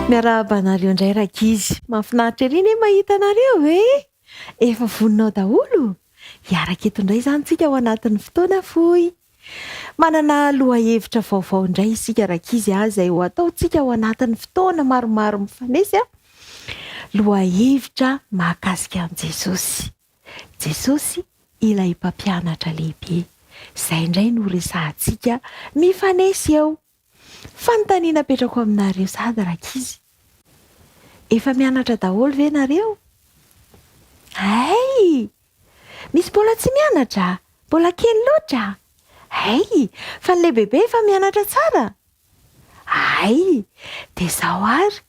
Miarahaba anareo indray rakizy, mahafinaritra ery ny mahita anareo efa voninao daholo. Hiaraka eto indray izany tsika ao anatin'ny fotoana fohy. Manana lohahevitra vaovao indray isika rakizy izay ho ataontsika ao anatin'ny fotoana maromaro mifanesy. Lohahevitra mahakasika an' Jesosy. Jesosy ilay mpampianatra lehibe. Izay indray no resahantsika mifanesy eo. Fanontaniana petrako aminareo sady rakizy. Efa mianatra daholo ve nareo? Hay! Misy mbola tsy mianatra? Mbola kely loatra? Hay! Fa ny lehibehibe efa mianatra tsara? Hay! Dia izao ary.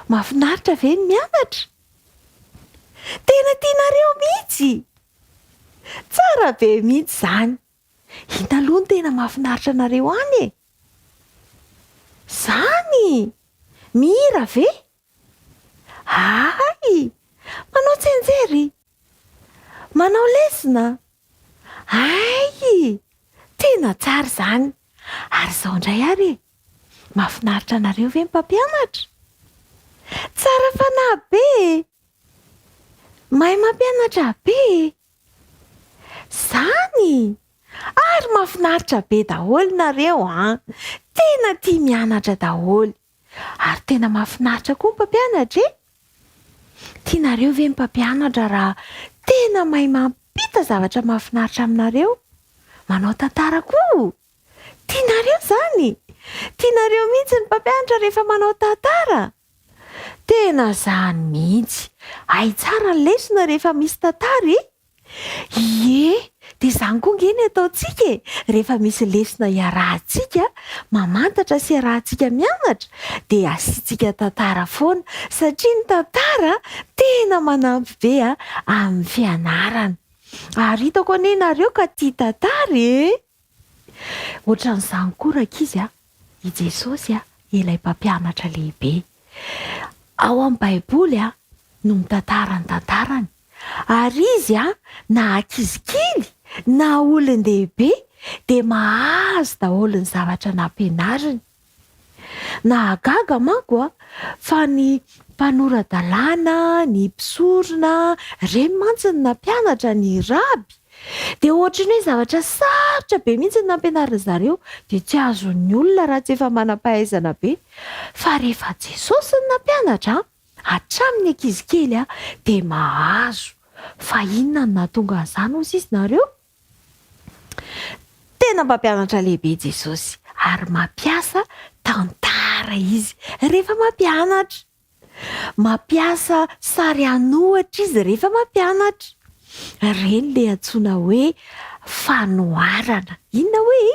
Mahafinaritra ve ny mianatra? Tena tianareo mihitsy! Tsara be mihitsy izany. Iny aloha ny tena mahafinaritra anareo any e! Zany! Mihira ve? Hay! Manao tsenjery? Manao lesona? Hay! Tena tsara izany. Ary izao indray ary mahafinaritra anareo ve ny mpampianatra? Tsara fanahy be! Mahay mampianatra be! Zany! Ary mahafinaritra be daholo nareo Tena tia mianatra daholo. Ary tena mahafinaritra koa ny mpampianatra Tianareo ve ny mpampianatra raha tena mahay mampita zavatra mahafinaritra aminareo? Manao tantara koa. Tianareo izany. Tianareo mihitsy ny mpampianatra rehefa manao tantara. Tena izany mihitsy. Hay tsara ny lesona rehefa misy tantara Ie, dia izany koa nge ny ataontsika rehefa misy lesona iarahantsika, mamantatra sy iarahantsika mianatra, dia asiantsika tantara foana satria ny tantara tena manampy be amin'ny fianarana. Ary hitako anie nareo ka tia tantara Ohatran'izany koa rakizy i Jesosy ilay mpampianatra lehibe. Ao amin'ny Baiboly no mitantara ny tantarany. Ary izy na ankizy kely na olon-dehibe dia mahazo daholo ny zavatra nampianariny. Na gaga manko fa ny mpanoradalàna, ny mpisorona, ireny mantsy ny nampianatra ny raby. Dia ohatra ny hoe zavatra sarotra be mihitsy ny nampianarina zareo dia tsy azon'ny olona raha tsy efa manam-pahaizana be. Fa rehefa Jesosy ny nampianatra hatramin'ny ankizy kely dia mahazo. Fa inona no nahatonga an'izany hozy izy nareo? Tena mpampianatra lehibe Jesosy ary mampiasa tantara izy rehefa mampianatra. Mampiasa sary anohitra izy rehefa mampianatra. Ireny ilay antsoina hoe fanoharana. Inona hoe?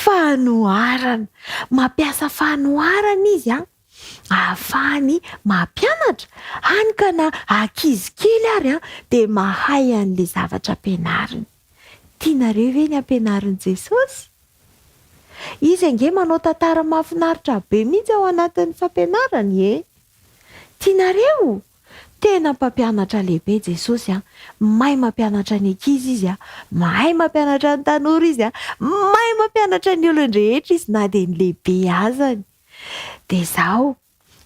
Fanoharana. Mampiasa fanoharana izy ahafahany mampianatra hany ka na ankizy kely ary dia mahay an'ilay zavatra ampianariny. Tianareo ve ny ampianarin'i Jesosy? Izy ange manao tantara mahafinaritra be mihitsy ao anatin'ny fampianarany Tianareo? Tena mpampianatra lehibe Jesosy mahay mampianatra ny ankizy izy mahay mampianatra ny tanora izy mahay mampianatra ny olon-drehetra izy na dia ny lehibe azany. Dia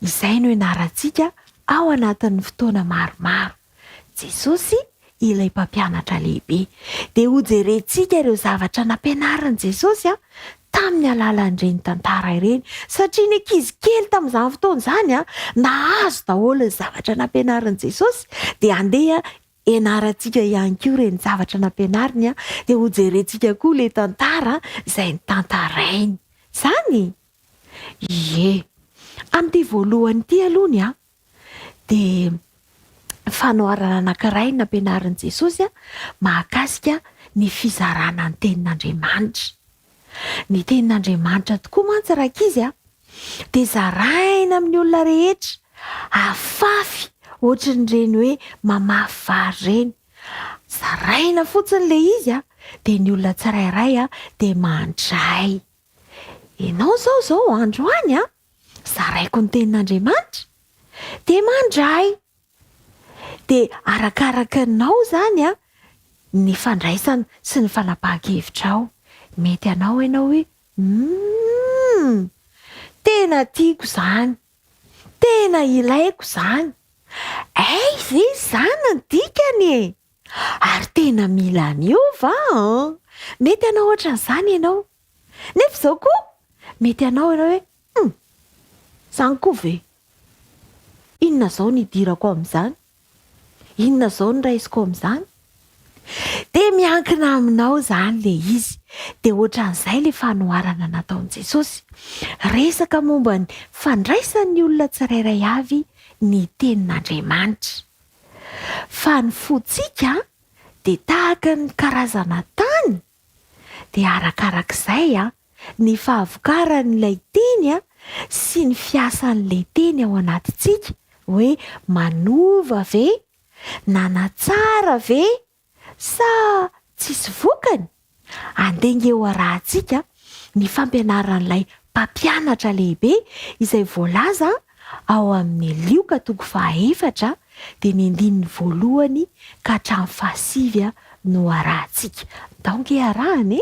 izay no ianarantsika ao anatin'ny fotoana maromaro. Jesosy ilay mpampianatra lehibe. Dia hojerentsika ireo zavatra nampianarin'i Jesosy tamin'ny alalan'ireny tantara ireny. Satria ny ankizy kely tamin'izany fotoana izany nahazo daholo ny zavatra nampianarin'i Jesosy. Dia andeha ianarantsika ihany koa ireny zavatra nampianariny dia hojerentsika koa ilay tantara izay notantarainy. Izany? Ie. Amin'ity voalohany ity alohany dia fanoharana anankiray nampianarin'i Jesosy mahakasika ny fizarana ny tenin'Andriamanitra. Ny tenin'Andriamanitra tokoa mantsy rakizy dia zaraina amin'ny olona rehetra. Afafy ohatran'ireny hoe mamafy vary ireny. Zaraina fotsiny ilay izy dia ny olona tsirairay dia mandray. Ianao zao androany zaraiko ny tenin'Andriamanitra dia mandray. Dia arakaraka anao izany ny fandraisana sy ny fanapahan-kevitra ao. Mety anao hoe tena tiako izany, tena ilaiko izany. Ve izany ny dikany e? Ary tena mila miova mety anao ohatran'izany ianao. Nefa izao koa mety anao hoe izany koa ve? Inona izao ny idirako amin'izany? Inona izao ny raisiko amin'izany? Dia miankina aminao izany ilay izy. Dia ohatran'izay ilay fanoharana nataon'i Jesosy. Resaka momba ny fandraisan'ny olona tsirairay avy ny tenin'Andriamanitra. Fa ny fontsika dia tahaka ny karazana tany. Dia arakarak'izay ny fahavokaran'ilay teny sy ny fiasan'ilay teny ao anatintsika hoe manova ve? Nanatsara ve? Sa tsisy vokany? Andenga eo arahantsika ny fampianaran'ilay mpampianatra lehibe izay voalaza ao amin'ny Lioka 4 dia ny 1 ka hatramin'ny 5 no arahantsika. Daonge arahany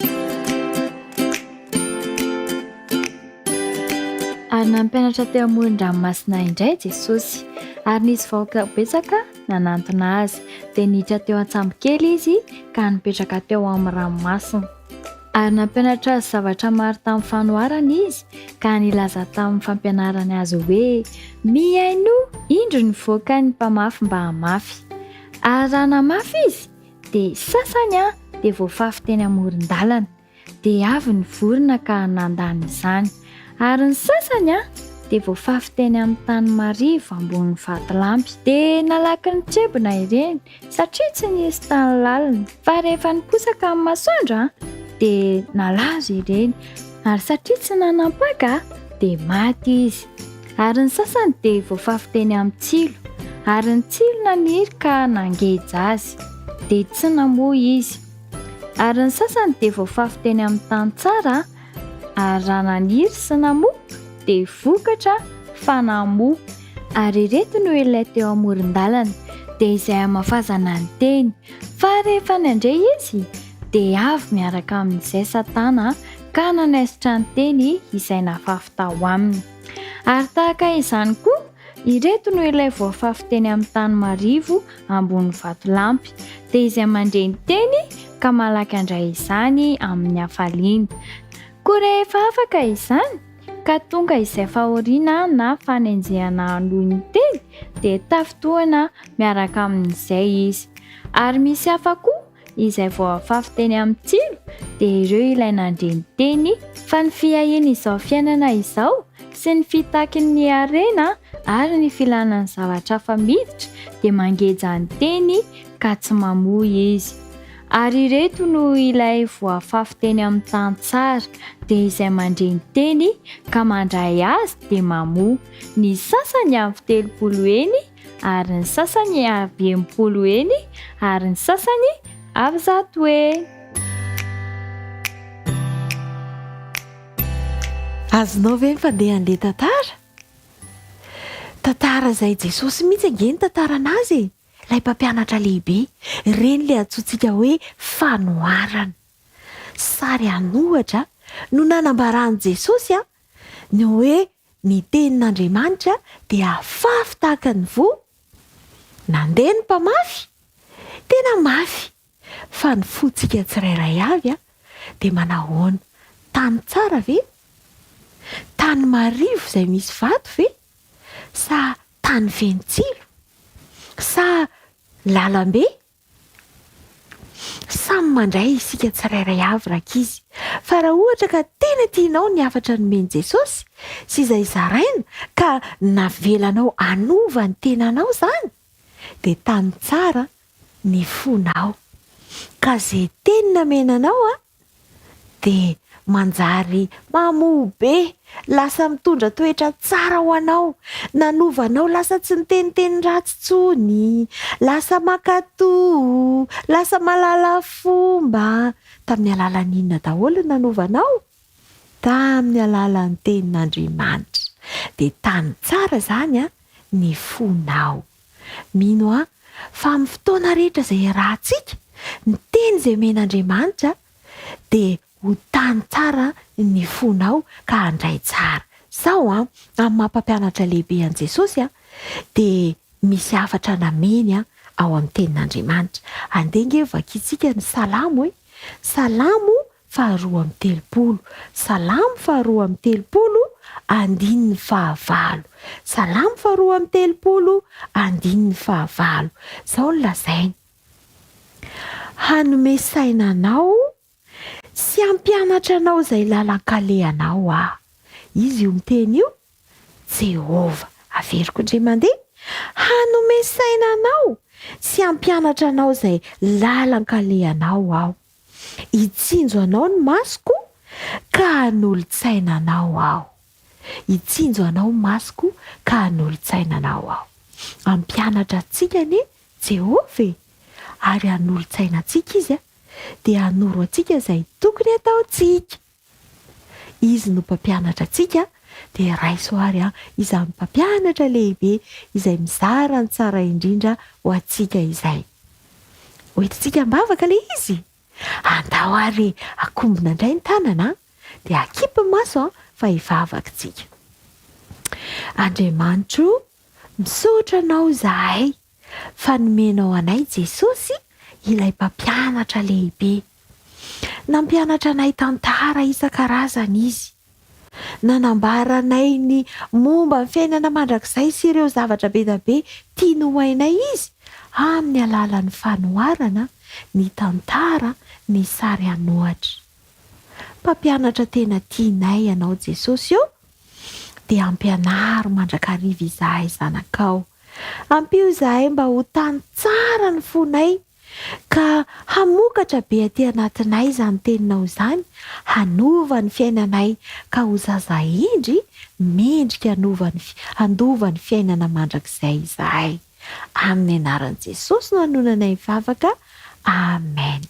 Ary nampianatra teo amoron-dranomasina indray Jesosy, ary nisy vahoaka betsaka nanantona azy, dia niditra teo an-tsambokely izy ka nipetraka teo amin'ny ranomasina. Ary nampianatra azy zavatra maro tamin'ny fanoharana izy, ka nilaza tamin'ny fampianarany azy hoe mihaino indro ny voakany mpamafy mba hamafy. Ary raha namafy izy dia sasany dia voafafy teny amoron-dalana, dia avy ny vorona ka nandany izany. Ary ny sasany dia voafafy teny amin'ny tany marivo ambony vatolampy, dia nalaky ny tsebona ireny satria tsy nisy tany lalina. Fa rehefa niposaka amin'ny masoandro dia nalazo ireny, ary satria tsy nanampaka dia maty izy. Ary ny sasany dia voafafy teny amin'ny tsilo, ary ny tsilo naniry ka nangeja azy, dia tsy namoy izy. Ary ny sasany dia voafafy teny amin'ny tany tsara, ary raha naniry sy namoa dia vokatra fa namoa. Ary ireto no ilay teo amoron-dalana, dia izay hamafazana ny teny. Fa rehefa nandray izy dia avy miaraka amin'izay Satana ka nanaisitra ny teny izay nafafy tao aminy. Ary tahaka izany koa, ireto no ilay voafafy teny amin'ny tany marivo ambony vatolampy, dia izay mandray ny teny ka malaky handray izany amin'ny hafaliana. Koa rehefa afaka izany ka tonga izay fahoriana na fanenjehana noho ny teny dia tafitohana miaraka amin'izay izy. Ary misy hafa koa izay voafafy teny amin'ny tsilo, dia ireo ilay nandray ny teny. Fa ny fihahina izao fiainana izao sy ny fitakin'ny harena ary ny filanan'ny zavatra hafa miditra dia mangeja ny teny ka tsy mamoy izy. Ary ireto no ilay voafafy teny amin'ny tany tsara, dia izay mandray ny teny ka mandray azy dia mamoa. Ny sasany avy 30 eny, ary ny sasany avy 80 eny, ary ny sasany avy 100 eny. Azonao ve mifandeha an'ilay tantara? Tantara izay Jesosy mihitsy ange ny tantaranazy, ilay mpampianatra lehibe, ireny ilay antsointsika hoe fanoharana. Sary anohatra no nanambaran'i Jesosy ny hoe ny tenin'Andriamanitra dia afafy tahaka ny voa. Nandeha ny mpamafy, tena mafy. Fa ny fontsika tsirairay avy dia manahoana? Tany tsara ve? Tany marivo izay misy vato ve? Sa tany fentsilo? Sa lalambe? Samy mandray isika tsirairay avy rakizy. Fa raha ohatra ka tena tianao ny hafatra nomen'i Jesosy sy izay zaraina ka navelanao anova ny tenanao izany, dia tany tsara ny fonao. Ka izay teny namenanao dia manjary mamoa be, lasa mitondra toetra tsara ho anao, nanovanao lasa tsy niteniteny ratsy intsony, lasa makatoa, lasa malala fomba. Tamin'ny alalan'inona daholo nanovanao? Tamin'ny alalan'ny tenin'Andriamanitra. Dia tany tsara izany ny fonao. Mino fa amin'ny fotoana rehetra izay rahantsika, ny teny izay men'Andriamanitra dia ho tany tsara ny fonao ka handray tsara. Sao amin'ny mampampianatra lehibe an' Jesosy dia misy hafatra nameny ao amin'ny tenin'Andriamanitra. Andenga vakiantsika ny salamo salamo faharoa amin'ny telopolo, salamo faharoa amin'ny telopolo, andiny ny fahavalo, salamo faharoa amin'ny telopolo, andiny ny fahavalo. Izao no lazainy: hanome saina anao sy hampianatra anao izay lalan-kalehanao Izy io miteny io, Jehova. Averiko indray mandeha: hanome saina anao sy hampianatra anao izay lalan-kalehanao Hitsinjo anao ny masoko ka hanolo-tsaina anao Hitsinjo anao ny masoko ka hanolo-tsaina anao Hampianatra antsika anie Jehova ary hanolo-tsaina antsika izy dia hanoro antsika izay tokony ataontsika. Izy no mpampianatra antsika dia raisoary izany mpampianatra lehibe izay mizara ny tsara indrindra ho antsika izay. Hoentintsika mbavaka ilay izy. Andao ary akombona indray ny tanana dia akipy ny maso fa hivavaka tsika. Andriamanitro, misaotra anao izahay fa nomenao anay Jesosy ilay mpampianatra lehibe. Nampianatra anay tantara isan-karazany izy. Nanambara anay ny momba ny fiainana mandrakizay sy ireo zavatra be dia be tiany hohainay izy amin'ny alalan'ny fanoharana, ny tantara, ny sary anohatra. Mpampianatra tena tianay ianao Jesosy dia ampianaro mandrakariva izahay zanakao. Ampio izahay mba ho tany tsara ny fonay ka hamokatra be aty anatinay izany teninao izany, hanova ny fiainanay ka ho zaza indry mendrika handova ny fiainana mandrakizay izahay. Amin'ny anaran'i Jesosy no hanonanay mivavaka. Amen.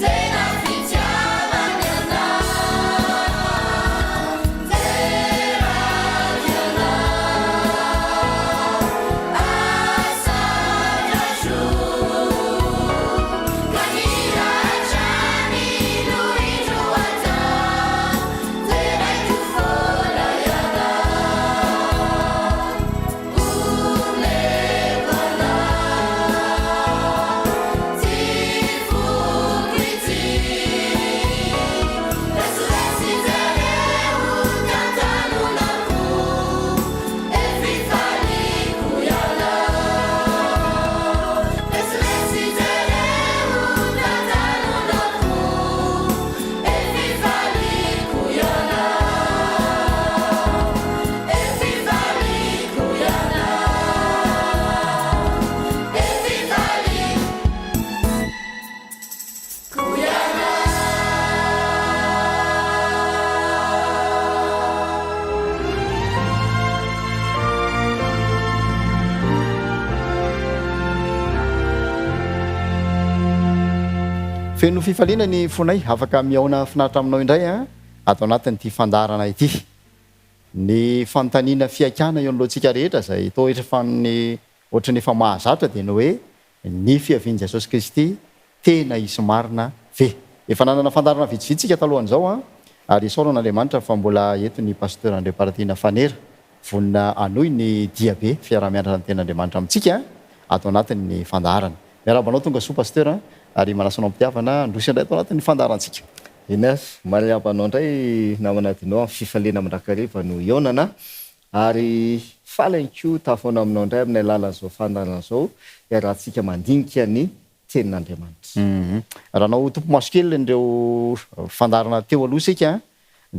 Tena feno fifaliana ny fonay afaka miaona finaritra aminao indray a atao anatin'ity fandarana ity ny fanontaniana fiakana eo alohantsika rehetra zay toetra fanny ohatry ny efa mahazatra dia ny hoe ny fiavian' Jesosy Kristy tena isy marina ve efa nanana fandarana vitsivitsika talohan'izao a ary saoran'Andriamanitra fa mbola eto ny pasteur André Paratina Fanera vonina anoy ny diabe fiarah-mianatra ny ten'Andriamanitra amintsika atao anatin'ny fandarana miarabanao tonga soa pasteur ary manasanao mpitiavana androsy indray atao anatin'ny fandarantsika Inas mariabanao indray namanadinao amin'ny fifaliana mandrakariva no ionana ary falanko tafoana aminao indray amin'ny alalan'izao fandarana zao rahantsika mandinika ny tenin'Andriamanitra. Raha nao tompo maso kely ireo fandarana teo aloha sika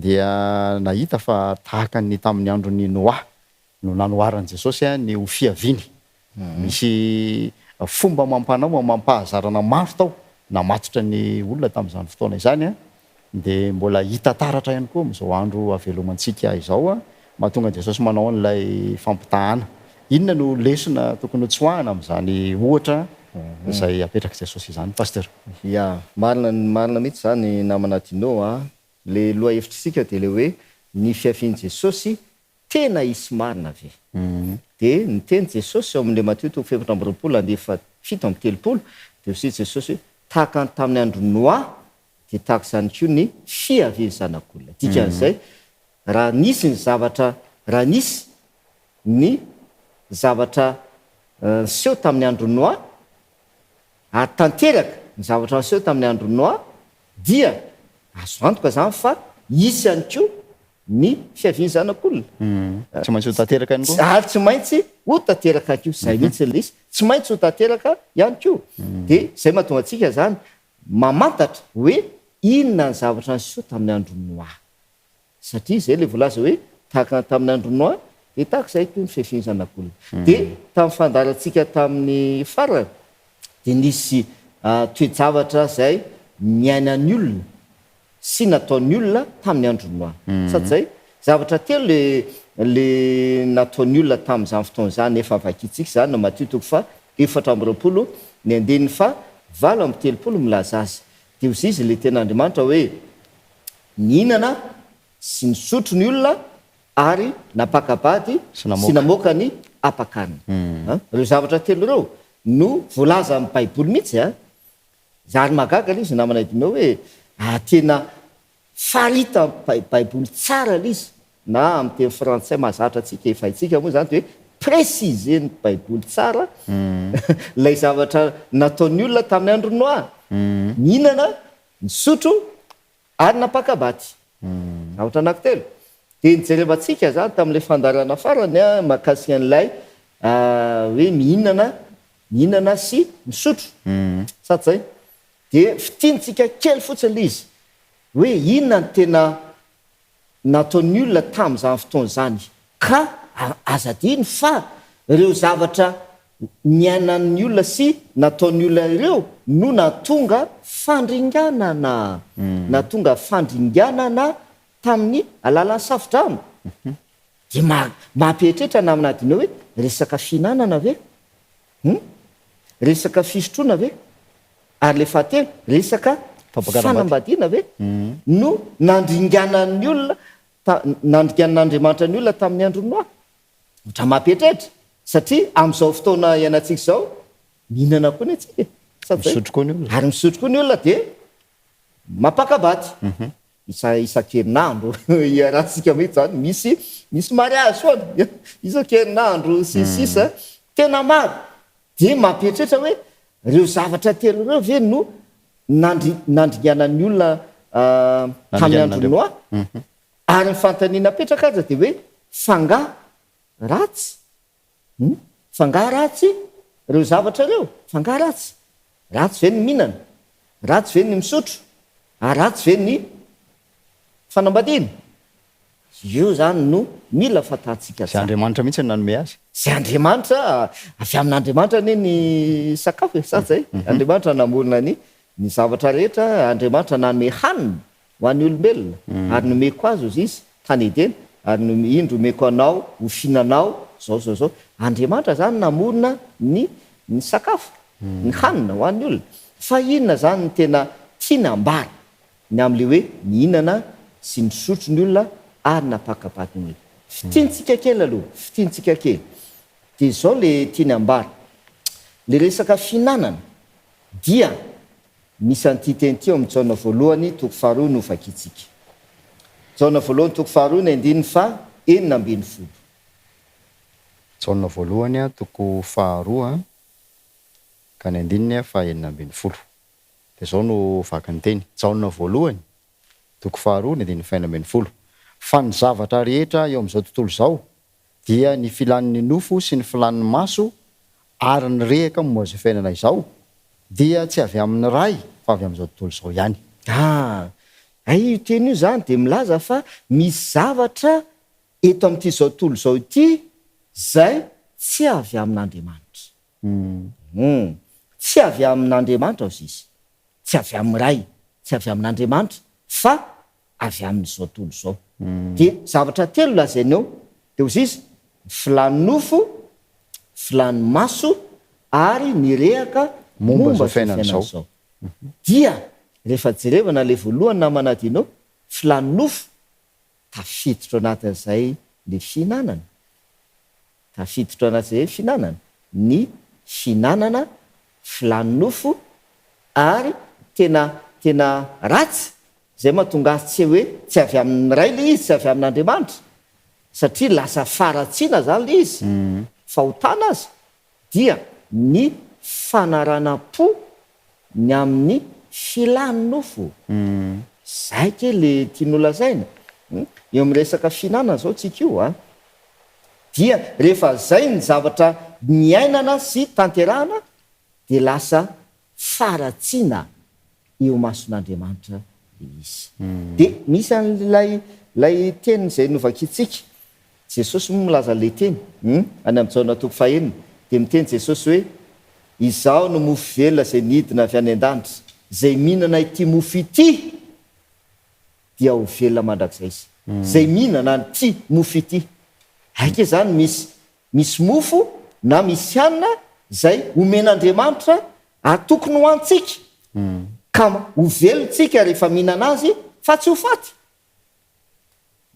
dia nahita fa tahaka ny tamin'ny androny Noa no nanoaran'i Jesosy ny ho fiaviany. Misy fomba mampanao mampahazarana maro tao namatotra ny olona tamin'izany fotoana izany dia mbola hita taratra ihany koa amin'izao andro avelomantsika izao mahatonga Jesosy manao an'ilay fampitahana. Inona no lesona tokony tsoahana amin'izany ohatra izay apetraka Jesosy izany pasteur? Ya marina mihitsy zany namanadinao le loha hevitrisika dia le hoe ny fiavian'i Jesosy tena isy marina ve dia ny teny Jesosy ao amin'le Matthieu 7:7-7 dia aussi Jesosy tahaka tamin'ny andro Noa dia tahaka izany koa ny fiavian'ny zanak'olona dikan'izay raha nisy ny zavatra raha nisy ny zavatra seho tamin'ny andro Noa ary tanteraka ny zavatra seho tamin'ny andro Noa dia azo antoka zany fa isy ihany koa ny fiavian'ny zanak'olona. Tsy maintsy ho tanteraka ihany koa? Ary tsy maintsy ho tanteraka koa zay mihitsy le izy tsy maintsy ho tanteraka ihany koa dia zay mahatonga antsika zany mamantatra hoe inona ny zavatra niseho tamin'ny andro Noa satria zay le volaza hoe tahaka tamin'ny andro Noa dia tahaka izay toy ny fiavian'ny zanak'olona. Dia tamin'ny fandarantsika tamin'ny farany dia nisy toe-javatra zay miainan'ny olona sy nataon'ny olona tamin'ny andro Noa. Satria zavatra telo le nataon'ny olona tamin'izany fotoana izany efa vakitsika zany no Matthieu 4:4-7 milaza azy. Dia ozy izy le ten'Andriamanitra hoe nihinana sy nisotro ny olona ary napakabady sy namoaka ny apakanina. Ireo zavatra telo ireo no voalaza amin'ny Baiboly mihitsy zary magaga izy namanadinao hoe tena farita Baiboly tsara izy na amin'ny teny frantsay mahazatra atsika efa itsika moa zany dia hoe préciser ny Baiboly tsara ilay zavatra nataon'ny olona tamin'ny andro Noa nihinana nisotro ary napakabady zavatra anankitelo. Dia nijerevantsika zany tamin'ilay fandarana farany mahakasika an'ilay hoe mihinana sy misotro sady zay dia fitiantsika kely fotsiny izy hoe inona ny tena nataon'ny olona tamin'izany fotoana izany ka azadiny fa ireo zavatra niainan'ny olona sy nataon'ny olona ireo no natonga fandringanana tamin'ny alalan'ny safodrano. Dia mampieritreritra namanadinao hoe resaka fihinanana ve resaka fisotroana ve ary le fahatelo resaka fanambadiana ve no nandringanan'ny olona nandringanan'Andriamanitra ny olona tamin'ny andro Noa. Ohatra mampieritreritra satria amin'izao fotoana iainantsika izao mihinana koa ny atsika ary misotro koa ny olona dia mapakabady isan-kerinandro iarahantsika mihitsy zany misy mariage foana isan-kerinandro sisa tena maro dia mampieritreritra hoe ireo zavatra telo ireo ve no nandringanan'ny olona tamin'ny andro Noa ary ny fantaniana apetraka aza dia hoe fangah ratsy ireo zavatra ireo fangah ratsy ve ny mihinana ratsy ve ny misotro ary ratsy ve ny fanambadiana. Io zany no mila fatantsika zay Andriamanitra mihitsy nanome azy zay Andriamanitra avy amin'Andriamanitra anie ny sakafo sady zay Andriamanitra namorona ny zavatra rehetra. Andriamanitra nanome hanina ho an'ny olombelona ary nomeko azy ozy izy tany Edena ary indro omeko anao ho fihinanao zao Andriamanitra zany namorona ny sakafo ny hanina ho an'ny olona. Fa inona zany ny tena tiana ambara ny am'le hoe mihinana sy nisotro ny olona ary napakapaty ny olona fitiantsika kely aloha fitiantsika kely de zao le tiany ambara le resaka fihinanana dia misy an'ity amin'ny jaona voalohany toko faharoa no vakitsika jaona voalohany toko faharoa ny andininy fa 9:10 jaona voalohany toko faharoa ka ny andininy fa 9:10 de zao no vakany teny jaona voalohany toko faharoa ny andininy fa 9:10 fa ny zavatra rehetra eo amin'izao tontolo zao dia ny filan'ny nofo sy ny filan'ny maso ary ny rehaka moazy fiainana izao dia tsy avy amin'ny ray fa avy amin'izao tontolo zao ihany. Io teny io zany de milaza fa misy zavatra eto amin'ity zao tontolo zao ity zay tsy avy amin'Andriamanitra. Tsy avy amin'Andriamanitra ozy izy. Tsy avy amin'ny ray, tsy avy amin'Andriamanitra fa avy amin'izao tontolo zao. De zavatra telo lazainy eo de ozy izy filany nofo, filany maso ary ny rehaka momba zao fiainana zao. Dia rehefa jerevana le voalohany namanadinao filany nofo tafiditra anatin'izay le fihinanana. Tafiditra anatin'izay fihinanana. Ny fihinanana filany nofo ary tena ratsy zay mahatonga azy tsy hoe tsy avy amin'ny ray le izy, tsy avy amin'Andriamanitra. Satria lasa faratsiana zany le izy. Fahotana azy dia ny fanarana-po ny amin'ny filany nofo. Zay ke le tiano lazaina. Eo amin'ny resaka fihinanana zao tsika io dia rehefa zay ny zavatra miainana sy tanterahana de lasa faratsiana eo mason'Andriamanitra izy. De misy an'lay teny zay novakitsika. Jesosy milaza le teny any amin'ny jaona toko fahaenina de miteny Jesosy hoe izaho no mofo velona zay nidina avy any an-danitra, zay mihinana ity mofo ity dia ho velona mandrakizay izy. Zay mihinana ity mofo ity. Aike zany misy mofo na misy hanina zay omen'Andriamanitra tokony ho antsika ka ho velontsika rehefa mihinana azy fa tsy ho faty.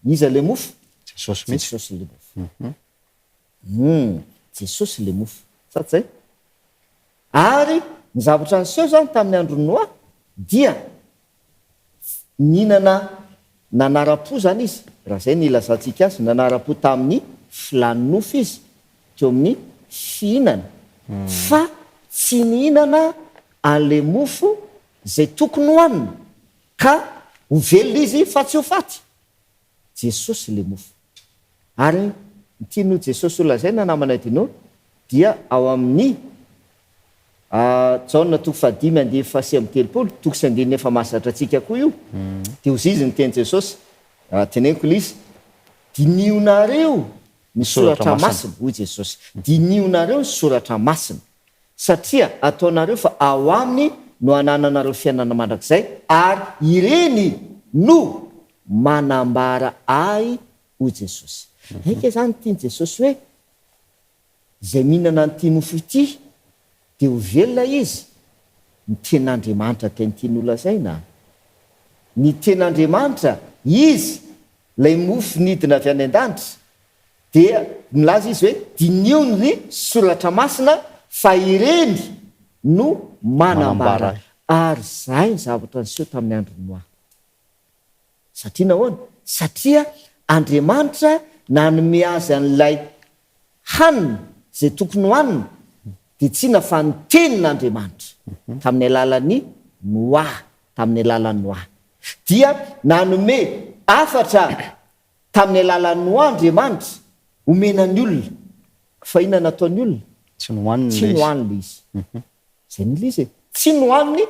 Iza le mofo? Jesosy le mofo. Jesosy le mofo. Saty zay? Ary ny zavatra niseho zany tamin'ny andro Noa dia nihinana nanara-po zany izy. Raha zay ny ilazantsika azy, nanara-po tamin'ny filany nofo izy teo amin'ny fihinana. Fa tsy nihinana an'le mofo zay tokony hohanina ka ho velona izy fa tsy ho faty. Jesosy le mofo. Ary tiano Jesosy ho lazaina namanadinao dia ao amin'ny jaona toko 5:7 toko sy andininy efa mahazatra atsika koa io. De ozy izy ny teny Jesosy teneniko izy dinionareo ny soratra masina hoy Jesosy. Dinionareo ny soratra masina satria ataonareo fa ao aminy no anananareo fiainana mandrakizay ary ireny no manambara ahy hoy Jesosy. Aike zany tiany Jesosy hoe zay mihinana an'ity mofo ity de ho velona izy. Ny ten'Andriamanitra teny tiany olazaina. Ny ten'Andriamanitra izy lay mofo nidina avy any an-danitra dia milaza izy hoe dinio ny soratra masina fa ireny no manambara ary zay ny zavatra niseho tamin'ny andro Noa. Satria nahoana? Satria Andriamanitra nanome azy an'ilay hanina zay tokony hohanina de tsy na fa ny tenin'Andriamanitra tamin'ny alalan'ny Noa, tamin'ny alalan'ny Noa. Dia nanome afatra tamin'ny alalan'ny Noa Andriamanitra omenany olona. Fa inona nataony olona? Tsy nohaniny izy. Zay ny izy. Tsy nohaniny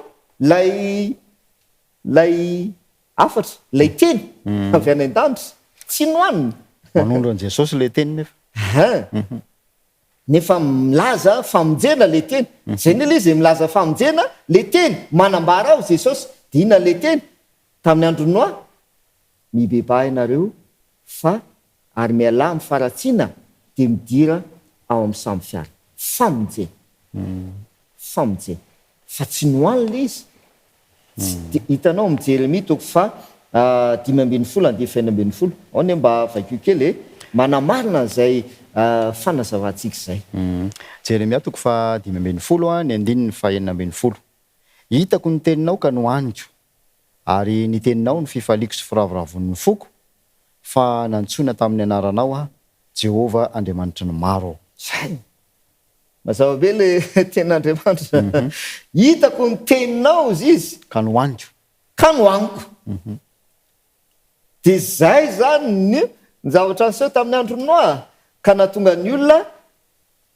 lay afatra, lay teny avy any an-danitra. Tsy nohaniny. Manondro an Jesosy le teny nefa. Nefa milaza famonjena le teny. Zay ny izy milaza famonjena le teny. Manambara ao Jesosy dina le teny tamin'ny andro Noa. Mibeba ianareo fa ary miala amin'ny faratsiana de midira ao amin'ny samby fiara. Famonjena. Famonjena. Fa tsy nohaniny le izy. Hitanao amin'ny Jeremia toko fa 5:10 ao ny mba vakio kely manamarina zay fanazavantsika zay. Jeremia toko fa 5:10 ny 9:40. Hitako ny teninao ka nohaniko, ary ny teninao ny fifaliko sy firavoravon'ny foko, fa nantsoina tamin'ny anaranao Jehova Andriamanitra ny maro. Zay mazava be le tenin'Andriamanitra. Hitako ny teninao izy Ka nohaniko. ka nohaniko. De zay zany ny zavatra niseho tamin'ny andro Noa ka nahatonga ny olona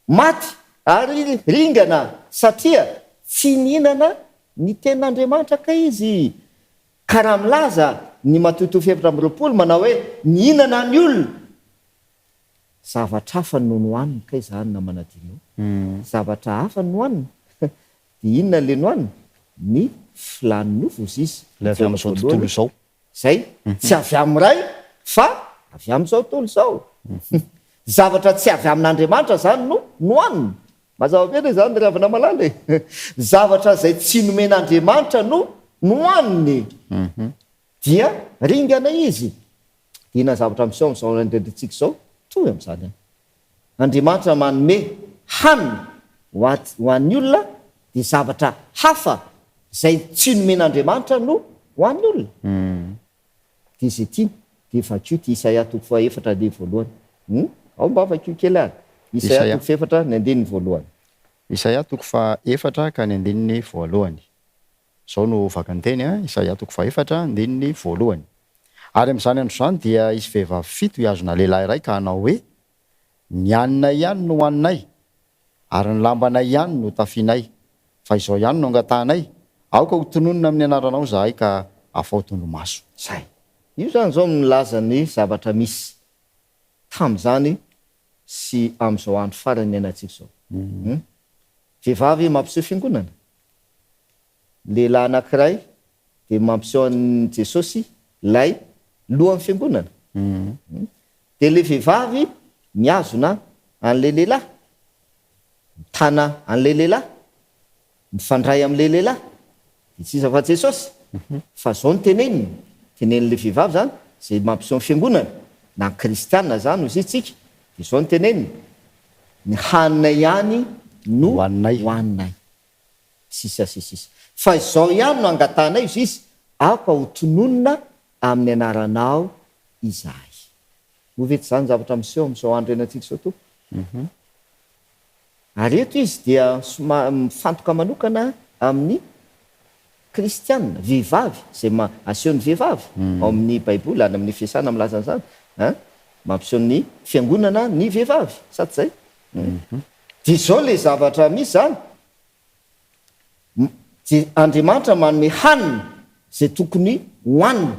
maty ary ringana satria tsy nihinana ny tenin'Andriamanitra ka izy. Ka raha milaza ny matoto 7:20 manao hoe nihinana ny olona, zavatra hafa no nohaniny ka izany na manadino. Zavatra hafa no nohaniny. De inona le nohaniny? Ny filany nofo izy. Le avy amin'izao tontolo izao. Zay tsy avy amin'ray fa avy amin'izao tontolo izao. Zavatra tsy avy amin'Andriamanitra zany no nohaniny. Mazava be le zany ravina malala e. Zavatra zay tsy nomen'Andriamanitra no nohaniny. Dia ringana izy. Ina zavatra miseho amin'izao indrindritsika izao toy amin'izany. Andriamanitra manome hanina ho an'ny olona dia zavatra hafa zay tsy nomen'Andriamanitra no ho an'ny olona. Dia izay tiany dia vakio ty Isaia toko fa 4:1. Ao mba vakio kely ary. Isaia toko 4:1. Isaia toko fa 4 ka ny 1:1. Zao no vakany teny Isaia toko fa 4:1. Ary amin'izany andro izany dia isy vehivavy 7 hiazona lehilahy iray ka hanao hoe ny hanina ihany no hoaninay, ary ny lambanay ihany no tafianay, fa izao ihany no angatahnay. Aoka ho tononona amin'ny anaranao zahay ka afao tondromaso. Zay. Io zany zao milaza ny zavatra misy tamin'izany sy amin'izao andro farany iainantsika izao. Vehivavy mampiseho fiangonana. Lehilahy anankiray dia mampiseho an'i Jesosy lay lohan'ny fiangonana. Dia le vehivavy miazona an'le lehilahy, mitana an'le lehilahy, mifandray amin'le lehilahy. Dia tsy iza fa Jesosy. Fa zao no tenenin'le vehivavy zany zay mampiseho ny fiangonana na kristianina zany izy tsika. Dia zao no teneniny. Ny hanina ihany no hoaninay. Sisa. Fa izao ihany no angatanay izy aoka ho tononona amin'ny anaranao izahay. Ho vety zany zavatra miseho amin'izao andro iainantsika izao to. Ary eto izy dia mifantoka manokana amin'ny kristianina, vehivavy zay asehony vehivavy ao amin'ny baiboly any amin'ny fiasana milaza an'izany. Mampiseho ny fiangonana ny vehivavy, sady zay. Dia izao le zavatra misy zany. Andriamanitra manome hanina zay tokony hohanina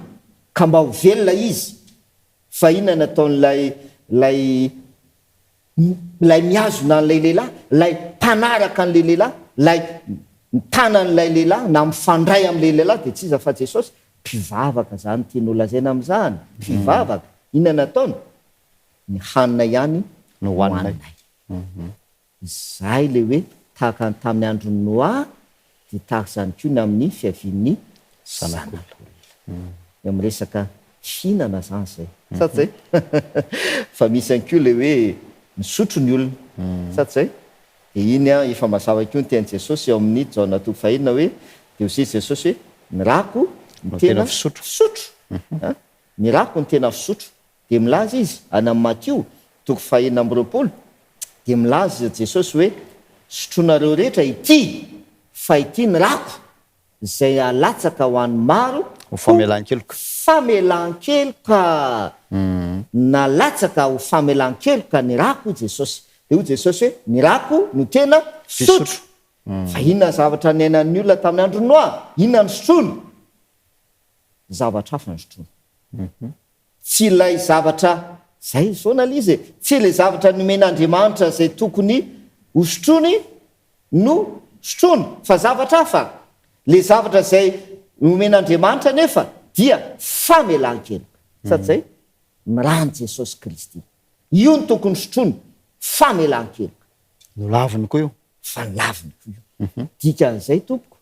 ka mba ho velona izy. Fa inona nataon'lay miazona an'ilay lehilahy, lay mpanaraka an'ilay lehilahy, lay mitana an'ilay lehilahy na mifandray amin'ilay lehilahy dia tsy iza fa Jesosy. Mpivavaka zany tiany lazaina amin'izany. Mpivavaka. Inona nataony? Ny hanina ihany no hoaninay. Zay le hoe tahaka ny tamin'ny andro Noa dia tahaka izany koa ny amin'ny fiavian'ny zanak'olona. Amin'ny resaka fihinana zany zay. Sady zay. Fa misy ihany koa le hoe misotro ny olona. Sady zay. Dia iny efa mazava koa ny tean'i Jesosy ao amin'ny Jaona toko 5 hoe dia hoy Jesosy hoe ny rako ny tena fisotro. Ny rako ny tena fisotro. Dia milaza izy any amin'ny Matio toko 5:20 dia milaza Jesosy hoe sotroinareo rehetra ity, fa ity ny rako izay alatsaka ho an'ny maro ho famelan-keloka. Famelan-keloka. Nalatsaka ho famelan-keloka ny rako Jesosy. Dia hoy Jesosy hoe ny rako no tena fisotro. Fa inona zavatra niainan'ny olona tamin'ny andro Noa? Inona ny sotroiny? Zavatra hafa ny sotroiny. Tsy ilay zavatra zay foana izy. Tsy ilay zavatra nomen'Andriamanitra zay tokony ho sotroiny no sotroiny, fa zavatra hafa. Le zavatra zay nomen'Andriamanitra nefa dia famelan-keloka. Sady zay mirany Jesosy Kristy. Io no tokony sotroiny, famelan-keloka. No laviny koa io. Fa laviny koa io. Dikan'izay tompoko.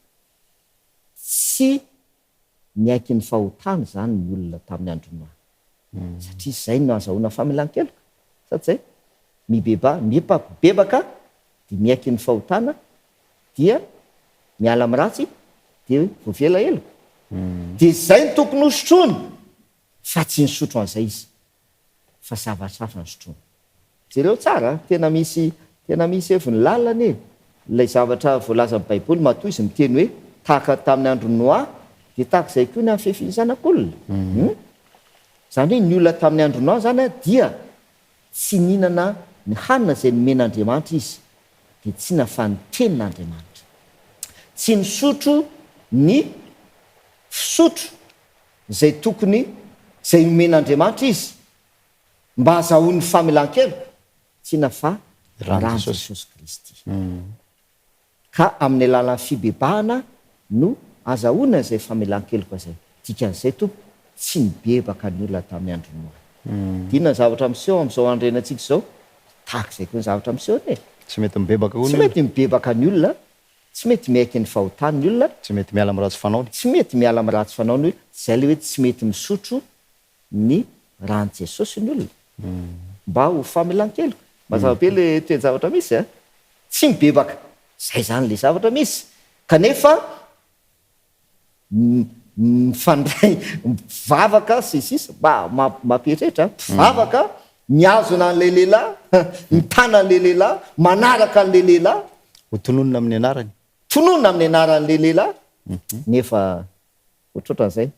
Tsy miaiky ny fahotany zany ny olona tamin'ny andronoa satria zay no azahoana famelan-keloka sady zay mibebaka de miaiky ny fahotana dia miala amy ratsy de voavela eloko de zay ny tokony hosotrony fa tsy nisotro an'izay izy fa zavatrafa ny sotrony jereo tsara tena misy evy ny lalana e ilay zavatra voalaza amin'ny baiboly matoy izy miteny hoe tahaka tamin'ny andro noa de tahaka izay koa ny amin'ny fehfizanak'olona zany hoe ny olona tamin'ny andro noa zany a dia tsy nihinana ny hanina zay nomen'Andriamanitra izy de tsy nafa ny tenin'Andriamanitra tsy nisotro ny fisotro zay tokony zay nomen'Andriamanitra izy mba azahoan'ny famelan-keloka tsy nafa rano Jesosy Kristy ka amin'ny alalan'ny fibebahana no azahoana zay famelan-keloka zay dikan'izay tompo tsy nibebaka ny olona tamin'ny andro noa dina ny zavatra miseho am'izao andrenantsika zao tahaka izay koa ny zavatra miseho e tsy mety mibebaka tsy mety mibebaka ny olona tsy mety miaiky ny fahotany ny olona tsy mety miala amy ratsy fanaony tsy mety miala amy ratsy fanaony hoe zay le hoe tsy mety misotro ny rano Jesosy ny olona mba ho famelan-keloka mazava-be le toejavatra misy a tsy mibebaka zay zany le zavatra misy kanefa mifandray mivavaka sisisa mampirehetra mpivavaka miazona an'lay lehilahy mitana an'lay lehilahy manaraka an'lay lehilahy ho tononona amin'ny anarany tononona amin'ny anaran'lay lehilahy nefa ohatrohatran'izay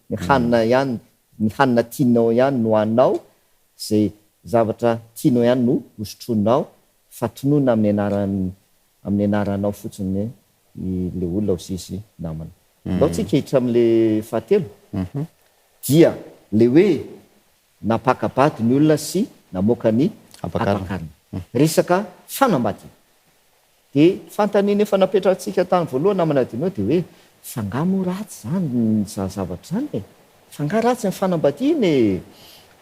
ny hanina tianao ihany no haninao zay zavatra tianao ihany no hosotronao fa tononona amin'ny anaranao fotsiny le olona ho sisy namana ndao tsika hiditra am'le fahatelo dia le hoe napakabaty ny olona sy namoaka ny apakarina resaka fanambadiana de fantanina efa napetratsika tany voalohany namana dinao de hoe fangamo ratsy zany ny zavatra zany e fanga ratsy ny fanambadiana e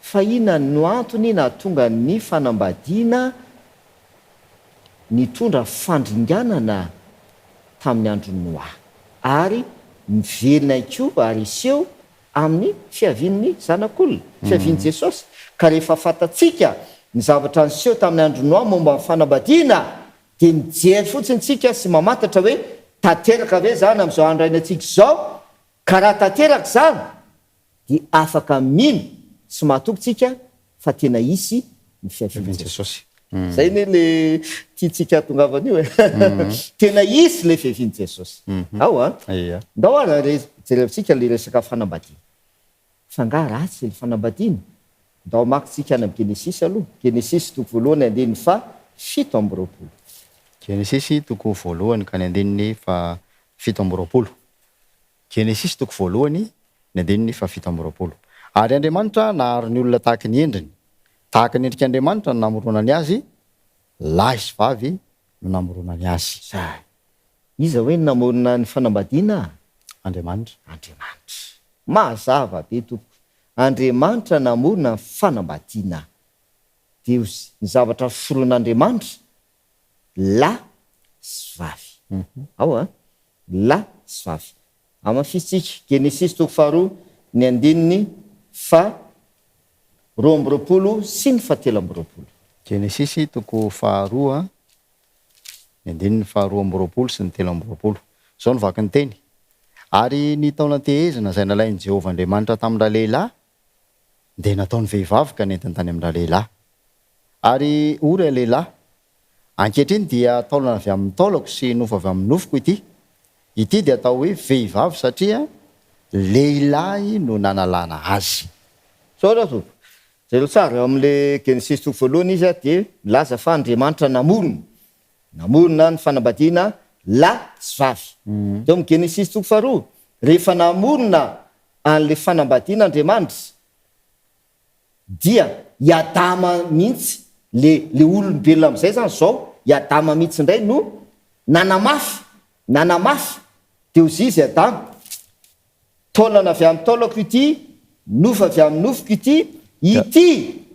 fa ina no antony nahatonga ny fanambadiana nitondra fandringanana tamin'ny andro noa ary mivelona ikoa ary iseho amin'ny fiavian'ny zanak'olona fiavian'i Jesosy ka rehefa fantatsika ny zavatra niseho tamin'ny andro noa momba ny fanambadiana de mijery fotsiny tsika sy mamantatra hoe tanteraka ve zany am'izao andrainantsika zao ka raha tanteraka zany de afaka mino sy mahatokotsika fa tena isy ny fiavian'i Jesosy zay ne le tiatsika tongavana io e tena isy le fiavian'i Jesosy ao a ndao ara jerevintsika le resaka fanambadiana fanga ratsy le fanambadiana ndao makitsika any amy Genesisy aloha Genesisy toko voalohany andininy fa 7 amby roapolo Genesisy toko voalohany ka ny andininy fa 7 amby roapolo Genesisy toko voalohany ny andininy fa 7 amby roapolo ary Andriamanitra naharo ny olona tahaka ny endriny tahaka ny endrika Andriamanitra no namoronany azy lahy sy vavy no namoronany azy iza hoe namorona ny fanambadiana Andriamanitra mazava be tompo Andriamanitra namorona ny fanambadiana de ny zavatra foron'Andriamanitra la sy vavy ao a la sy vavy amafisitsika Genesisy toko faharoa ny andininy fa 2 amby roapolo sy ny fa 3 amby roapolo Genesisy toko faharoa ny andininy fa 2 amby roapolo sy ny 3 amby roapolo zao ny vaky ny teny ary ny taona tehezana zay nalain'i Jehovah Andriamanitra tamin'ny lehilahy de nataony vehivavy ka nentiny tany amin'ny lehilahy ary ory lehilahy ankehitriny dia taolana avy amin'ny taolako sy nofo avy amin'ny nofoko ity dia atao hoe vehivavy satria lehilahy no nanalana azy sao raha tompo zay tsara eo am'le Genesisy toko voalohany izy a de milaza fa Andriamanitra namorona ny fanambadiana la sy vavy teo amy Genesisy toko faharoa rehefa namorona an'le fanambadiana Andriamanitra dia iadama mihitsy le olombelona am'izay zany zao iadama mihitsy indray no nanamafy de ozy izy adama taolana avy amin'ny taolako ity nofo avy amin'ny nofoko ity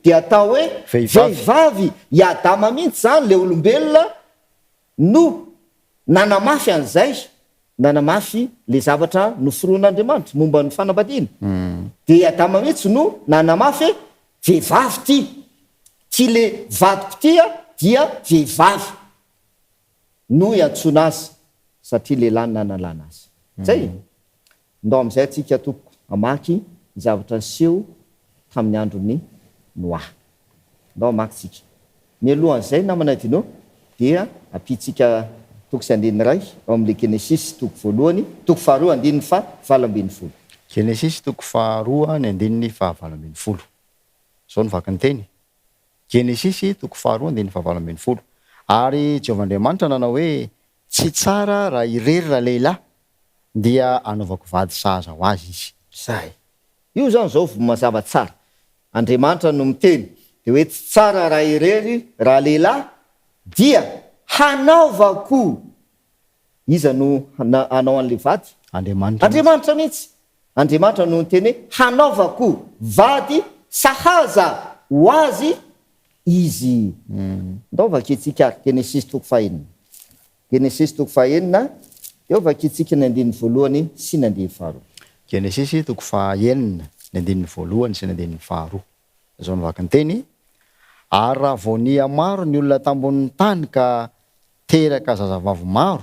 de atao hoe vehivavy iadama mihitsy zany le olombelona no nanamafy an'izay nanamafy le zavatra noforoan'Andriamanitra momba ny fanambadiana. Dia Adama mihitsy no nanamafy vehivavy ty le vadiko tya dia vehivavy no iantsona azy satria lehilahy nanalana azy. Zay ndao amin'izay atsika toko amaky ny zavatra niseho tamin'ny andron'ny Noa. Ndao amaky tsika. Ny alohan'izay namana dinao dia apitsika toko sy andininy ray ao amin'le Genesis toko voalohany, toko faharoa andininy fa 7:20. Genesis toko faharoa ny andininy fa 7:20. Zao ny vaky ny teny. Genesis toko faharoa andininy fa 7:20. Ary Jehovahandriamanitra nanao hoe tsy tsara raha irery raha lehilahy dia anaovako vady sahaza ho azy izy. Zay. Io zany zao mazava tsara. Andriamanitra no miteny de hoe tsy tsara raha irery raha lehilahy dia hanaovako. Iza no hanao an'le vady? Andriamanitra mihitsy. Andriamanitra no miteny hoe hanaovako vady sahaza ho azy izy. Ndao vakitsika Genesis toko 1. Genesis toko 1 eo vakitsika ny andininy voalohany sy ny andininy faharoa. Genesis toko 1 ny andininy voalohany sy ny andininy faharoa. Zao ny vaky ny teny. Ary raha voania maro ny olona tambonin'ny tany ka teraka zazavavy maro,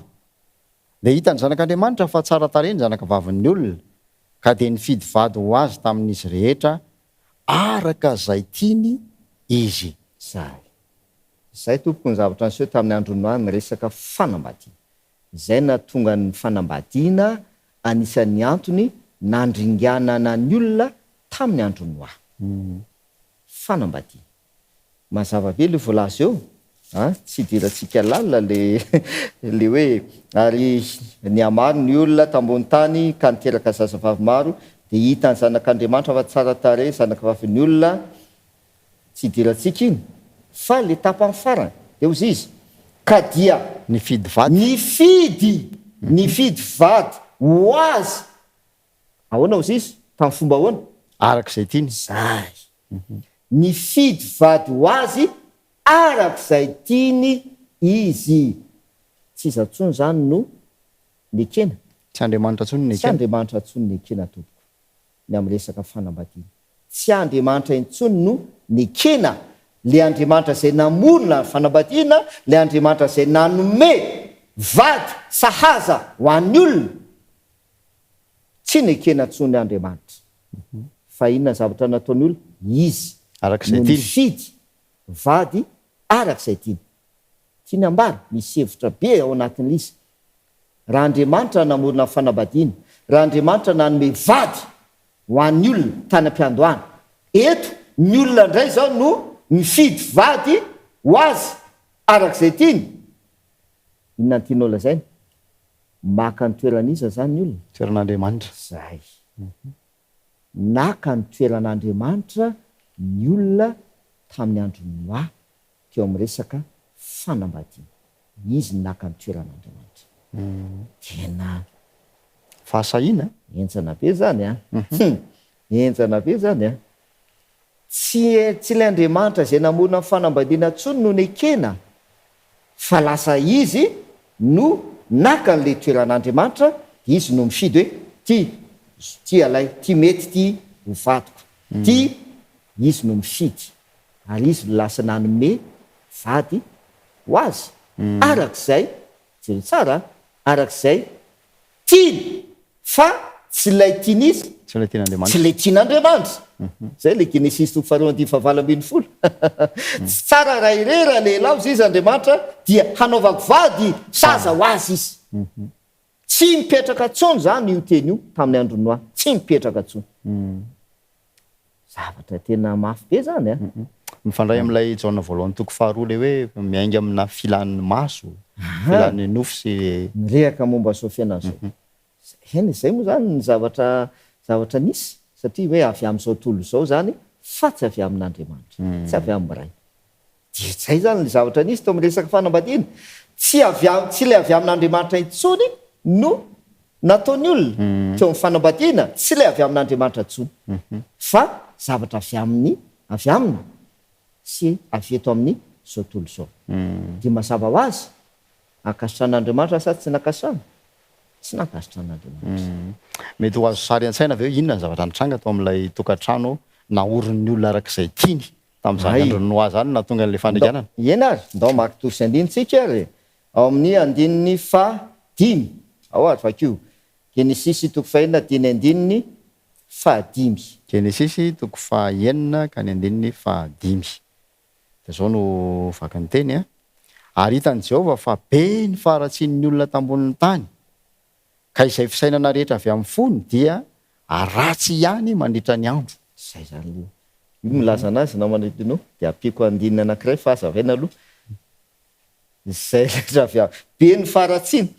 dia hitany zanak'Andriamanitra fa tsara tarehy ny zanakavavin'ny olona, ka dia nifidy vady ho azy tamin'izy rehetra araka zay tiany izy. Zay tompoko ny zavatra niseho tamin'ny andron'ny Noa miresaka fanambadiana. Zay na tonga ny fanambadiana anisan'ny antony nandringanana ny olona tamin'ny andron'ny Noa. Fanambadiana. Mazava be le voalaza eo. Tsy idirantsika lalina le hoe ary niamaro ny olona tambony tany ka niteraka zazavavy maro dia hitany zanak'Andriamanitra fa tsara tarehy zanakavavin'ny olona. Tsy idirantsika iny fa le tapany farany dia ozy izy ka dia nifidy vady vady ho azy. Ahoana ozy izy? Tamin'ny fomba ahoana? Arak'izay tiany. Zay. Nifidy vady ho azy arak'izay tiany izy. Tsy izy atsony zany no nekena. Tsy Andriamanitra atsony nekena. Tsy Andriamanitra atsony nekena tompoko ny amin'ny resaka fanambadiana. Tsy Andriamanitra intsony no nekena. Le Andriamanitra zay namonina fanambadiana, le Andriamanitra zay nanome vady sahaza ho an'ny olona, tsy nekena atsony Andriamanitra. Fa inona zavatra nataony olona? Izy arak'izay no tiany. nifidy vady arak'izay tiany. Tiany ambara misy hevitra be ao anatin'izy. Raha Andriamanitra namonina fanambadiana, raha Andriamanitra nanome vady ho an'ny olona tany am-piandohana, eto ny olona indray zao no mifidy vady ho azy arak'izay tiany. Inona ny tianao lazaina? Maka ny toeran'iza zany ny olona? Toeran'Andriamanitra. Zay. Naka ny toeran'Andriamanitra ny olona tamin'ny andron'ny Noa teo amin'ny resaka fanambadiana. Izy naka ny toeran'Andriamanitra. Tena fahasahiana. Enjana be zany enjana be zany Tsy ilay Andriamanitra zay namonina fanambadiana tsony no nekena, fa lasa izy no naka n'le toeran'Andriamanitra. Izy no mifidy hoe ty alay, ty mety ty ho vadiko, ty izy no mifidy, ary izy no lasa nanome vady ho azy arak'izay jero tsara, arak'izay tiany, fa tsy ilay tiany izy, Tsy ilay tian'Andriamanitra. tsy ilay tian'Andriamanitra. Zay le Genesis toko 2:20. Tsy tsara raha irera lehilahy ozy izy Andriamanitra dia hanaovako vady saza ho azy izy. Tsy mipetraka tsony zany io teny io tamin'ny andron'ny Noa. Tsy mipetraka tsony. Zavatra tena mafy be zany Mifandray amin'ilay jaona voalohany toko faharoa le hoe miainga amina filan'ny maso, filan'ny nofo sy mirehaka momba Sofiana zao. Zay moa zany ny zavatra nisy, satria hoe avy amin'izao tolo zao zany fa tsy avy amin'Andriamanitra, tsy avy amin'ny ray. Dia zay zany ny zavatra nisy teo amin'ny resaka fanambadiana. Tsy ilay avy amin'Andriamanitra intsony no nataony olona teo amin'ny fanambadiana, tsy ilay avy amin'Andriamanitra intsony, fa zavatra avy aminy sy avy eto amin'ny zao tolo zao. Dia mazava ho azy, akasitrahan'Andriamanitra sa tsy nakasitrahana? tsy nankasitra an'Andriamanitra. Mety ho azo sary an-tsaina aveo inona ny zavatra nitranga tao amin'ilay tokantrano naorin'ny olona arak'izay tiany tamin'izany andro noa zany na tonga n'le fandrianana. Ena ary ndao maky tosy andinitsika ary ao amin'ny andininy 5 ao ary vakio Genesisy 1:5 5. Genesisy 1:5 ka ny andininy 5. Dia zao no vaky ny teny a. Ary hitan'i Jehovah fa be ny faharatsian'ny olona tambonin'ny tany ka izay fisainana rehetra avy amin'ny fony dia ratsy ihany mandritra ny andro. Zay zany aloha. Io milaza anazy na manodinao dia ampiko andinina anankiray fahazavaina aloha. Zay rehetra avy amin'ny be ny faharatsiana.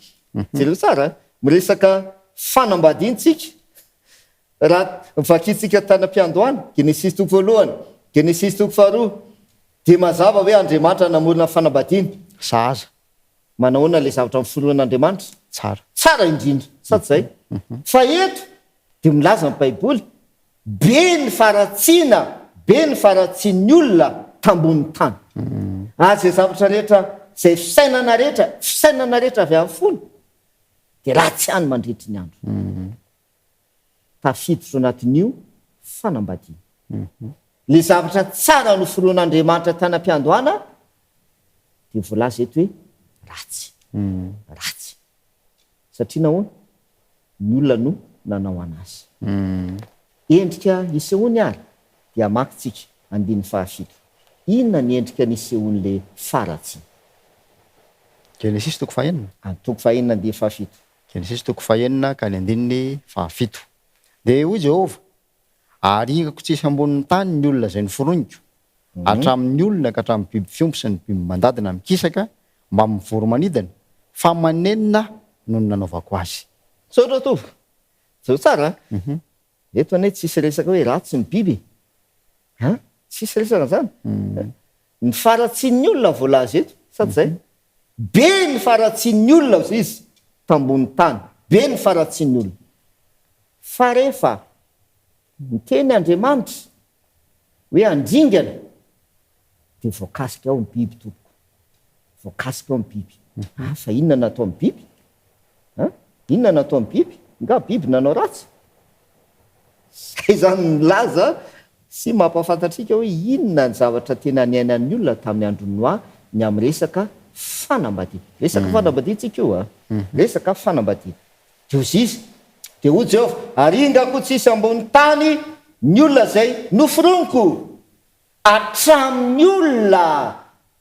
Jereo tsara miresaka fanambadiantsika. Raha vakitsika tanam-piandohana Genesisy 1, Genesisy 2 dia mazava hoe Andriamanitra namorona fanambadiana. Sahaza Manahoana ilay zavatra miforoan'Andriamanitra? tsara. Tsara indrindra, sady zay. Fa eto dia milaza ny Baiboly be ny faharatsiana, be ny faharatsian'ny olona tambonin'ny tany. Izay zavatra rehetra, izay fisainana rehetra avy amin'ny fony dia ratsy ihany mandritry ny andro. Tafiditra anatin'io fanambadiana. Le zavatra tsara no foroan'Andriamanitra tany am-piandohana dia voalaza eto hoe ratsy. Ratsy. Satria nahoana? Ny olona no nanao anazy. Endrika nisehoany ary dia makitsika andiny 7. Inona ny endrika nisehoan'le faharatsiana? Genesisy 1:5. 1:5. Genesisy 1:5 ka ny andininy 7. Dia hoy Jehovah, aringako tsisy ambonin'ny tany ny olona izay noforoniko, hatramin'ny olona ka hatramin'ny biby fiompy sy ny biby mandadina mikisaka mba mivory manidina, fa manenina no ny nanaovako azy. Saotra to. Zao tsara. Eto ane tsisy resaka hoe ratsy ny biby. Tsisy resaka zany. Ny faharatsian'ny olona voalaza eto, sady zay. Be ny faharatsian'ny olona izy tambonin'ny tany. Be ny faharatsian'ny olona. Fa rehefa miteny Andriamanitra hoe andringana dia voakasika ao ny biby tompoko. Voakasika ao ny biby. Fa inona natao ny biby? Inona natao ny biby? Nga biby nanao ratsy. Zay zany milaza sy mampahafantatrika hoe inona ny zavatra tena niainan'ny olona tamin'ny andro Noa ny amin'ny resaka fanambadiana. Resaka fanambadiana tsika io resaka fanambadiana. Dia hoy Jehovah, aringako tsisy ambony tany ny olona zay noforoniko hatramin'ny olona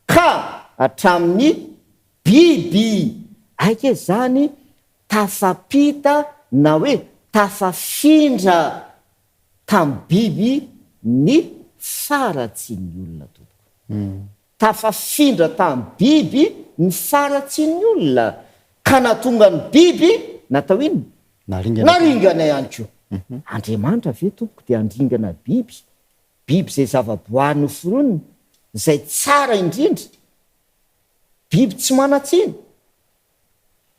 ka hatramin'ny biby. Aika zany tafapita na hoe tafafindra tamin'ny biby ny faharatsian'ny olona tompoko. Tafafindra tamin'ny biby ny faharatsian'ny olona ka nahatonga ny biby natao inona? Naringana ihany koa. Andriamanitra ve tompoko dia andringana biby. Biby izay zavaboary noforonina, izay tsara indrindra. Biby tsy manatsiny.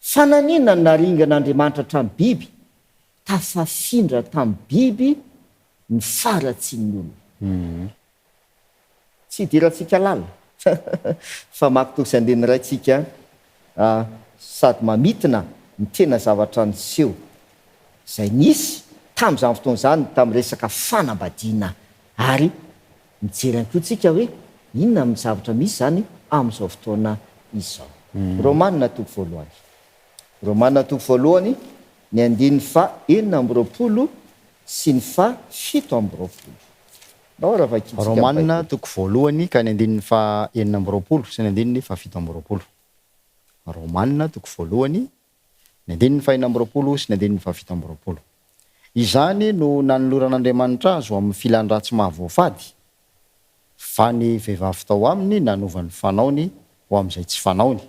Fa nanina naringan'Andriamanitra hatramin'ny biby? Tafafindra tamin'ny biby ny faharatsian'ny olona. Tsy idirantsika lalina. Fa maky andiny iray tsika sady mamitina ny tena zavatra niseho izay nisy tamin'izany fotoana izany tamin'ny resaka fanambadiana. Ary mijery ihany koa tsika hoe inona amin'ny zavatra misy zany amin'izao fotoana izao. Romanina 1. Romanina 1 ny andiny 9 sy ny 7. Romanina 1 ka ny andininy 9 sy ny andininy 7. Romanina 1 ny andininy 9 sy ny andininy 7. Izany no nanoloran'Andriamanitra azo amin'ny filan-dratsy mahavoafady, fa ny vehivavy tao aminy nanovany fanaony ho amin'izay tsy fanaony.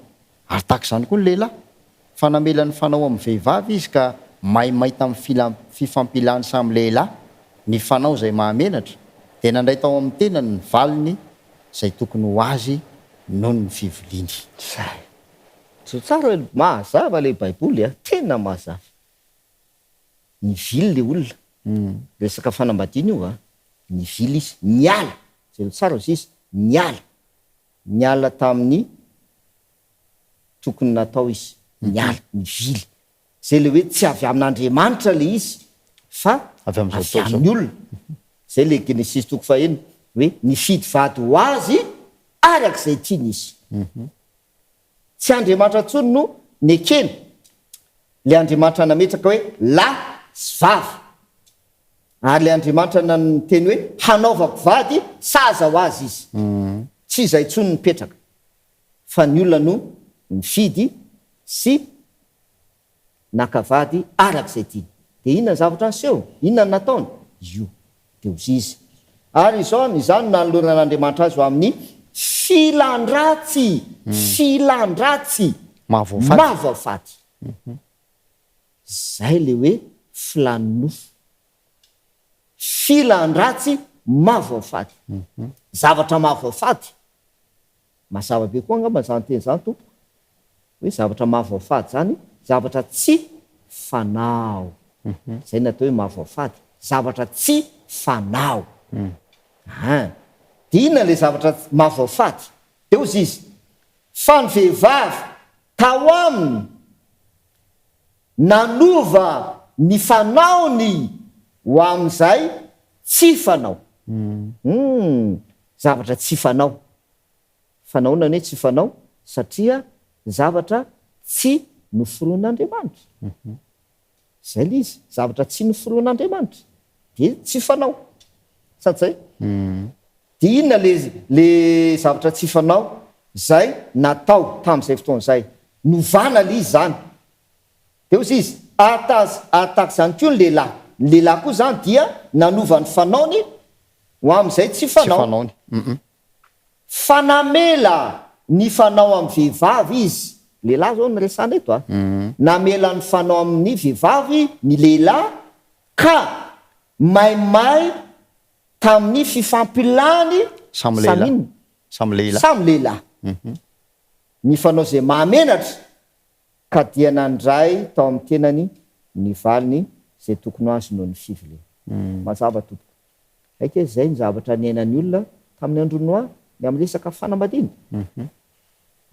Ary tahaka izany koa ny lehilahy, fa namela ny fanao amin'ny vehivavy izy ka maimay tamin'ny fifampilany samy lehilahy ny fanao izay mahamenatra, dia nandray tao amin'ny tenany ny valiny izay tokony ho azy noho ny fiviliany. So tsara hoe mahazava le Baiboly tena mahazava. Nivily le olona. Resaka fanambadiana io nivily izy, niala. Zay tsara izy niala. Niala tamin'ny tokony natao izy. Niala, nivily. zay le hoe tsy avy amin'Andriamanitra le izy fa Avy amin'izao avy fotoana amin'ny olona. Zay le Genesis toko fahenina hoe nifidy vady ho azy arak'izay tiany izy. Tsy Andriamanitra ntsony no nekena, le Andriamanitra nametraka hoe lahy sy vavy, ary le Andriamanitra teny hoe hanaovako vady saza ho azy izy. Tsy izay ntsony nipetraka fa ny olona no mifidy sy nakavady arak'izay tiany. De inona ny zavatra aseho? Inona ny nataony? Io de ozy izy. Ary izany nanoloran'Andriamanitra azy ho amin'ny filan-dratsy, filan-dratsy mavoafaty. Zay le hoe filany nofo, filan-dratsy mavoafaty. Zavatra mavoafaty, mazava be koa angamba zany teny zany tompo hoe zavatra mavoafaty zany zavatra tsy fanao. Zay natao hoe mavoafaty, zavatra tsy fanao. De inona le zavatra mavoafaty? De ozy izy fa ny vehivavy tao aminy nanova ny fanaony ho amin'izay tsy fanao. Zavatra tsy fanao. Fanaona hoe tsy fanao satria zavatra tsy noforoan'Andriamanitra. Zay le izy, zavatra tsy noforoan'Andriamanitra de tsy fanao. Satsay? De inona le zavatra tsy fanao zay natao tamin'izay fotoana izay? Novana le izy zany. De ozy izy atak zany koa ny lehilahy. Ny lehilahy koa zany dia nanova ny fanaony ho amin'izay tsy fanao. Fanamela ny fanao amin'ny vehivavy izy. Lehilahy zao ny resana eto namela ny fanao amin'ny vehivavy ny lehilahy ka maimay tamin'ny fifampilany samy lehilahy. Ny fanao zay mahamenatra ka dia nandray tao amin'ny tenany ny valiny zay tokony azy noho ny fivile. Mazava tompoko. Aika zay ny zavatra niainan'ny olona tamin'ny andro noa ny amin'ny resaka fanambadiana.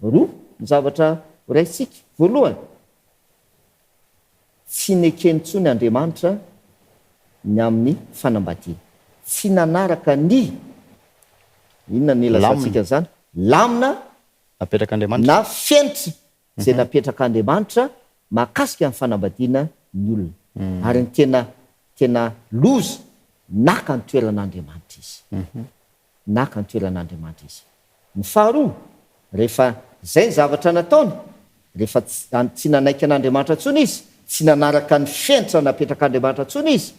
Roa ny zavatra raisika. Voalohany, tsy nekeny ntsony Andriamanitra ny amin'ny fanambadiana. Tsy nanaraka ny inona ny lazatsika zany? Lamina napetrak'Andriamanitra na fienitra zay napetrak'Andriamanitra mahakasika amin'ny fanambadiana ny olona. Ary ny tena loza naka ny toeran'Andriamanitra izy. Naka ny toeran'Andriamanitra izy. Ny faharoa, rehefa zay ny zavatra nataony, rehefa tsy nanaiky an'Andriamanitra ntsony izy, tsy nanaraka ny fienitra napetrak'Andriamanitra ntsony izy,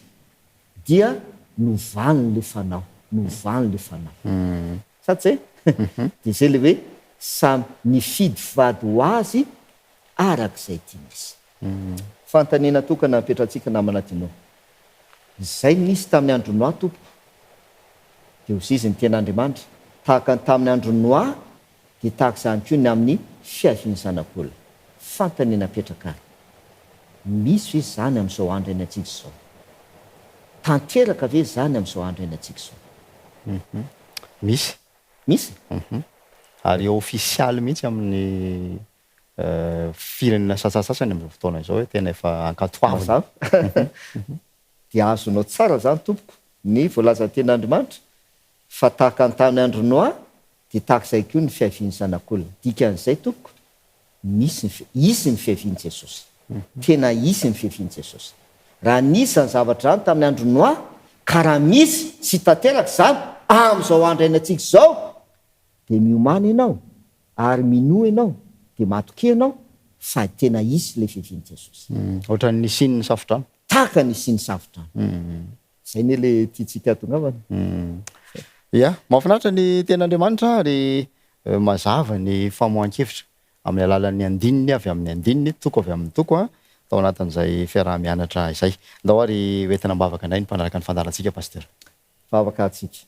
dia novany le fanao. Satsy de zay le hoe samy nifidy vady ho azy arak'izay tiany izy. Fantanina tokana napetratsika namana tinao. Zay nisy tamin'ny andro noa tompo. De ozy izy ny ten'Andriamanitra tahaka ny tamin'ny andro noa de tahaka izany koa ny amin'ny fiaviany zanak'olona. Fantanina napetraka ary. Misy izy zany amin'izao andro eny antsika zao. Tanteraka ve zany amin'izao andro eny antsika zao? Misy. Ary ofisialy mihitsy amin'ny firenena sasasasany amin'izao fotoana izao hoe tena efa ankatoavana. De azonao tsara zany tompoko ny voalazan'ny ten'Andriamanitra fa tahaka ny tamin'ny andro noa de tahak'izay koa ny fiaviany zanak'olona. Dikan'izay tompoko isy ny fiaviany Jesosy. Tena isy ny fiaviany Jesosy. Raha nisy ny zavatra zany tamin'ny andro noa, ka raha misy sy tanteraka zany amin'izao andro ainantsika zao, de miomana ianao ary minoa ianao de matoki ianao fa tena isy le fiaviany Jesosy. Ohatran'ny nisiny ny safotrano. Tahaka nisiny safotrano. Zay ne le tiatsika ato ngambany. Ia, mahafinaritra ny ten'Andriamanitra ary mazava ny famohan-kevitra amin'ny alalan'ny andininy avy amin'ny andininy, toko avy amin'ny toko tao anatin'izay fiarah-mianatra izay. Ndao ary hoentina mbavaka indray ny mpanaraka ny fandarantsika pasteur. Vavaka atsika.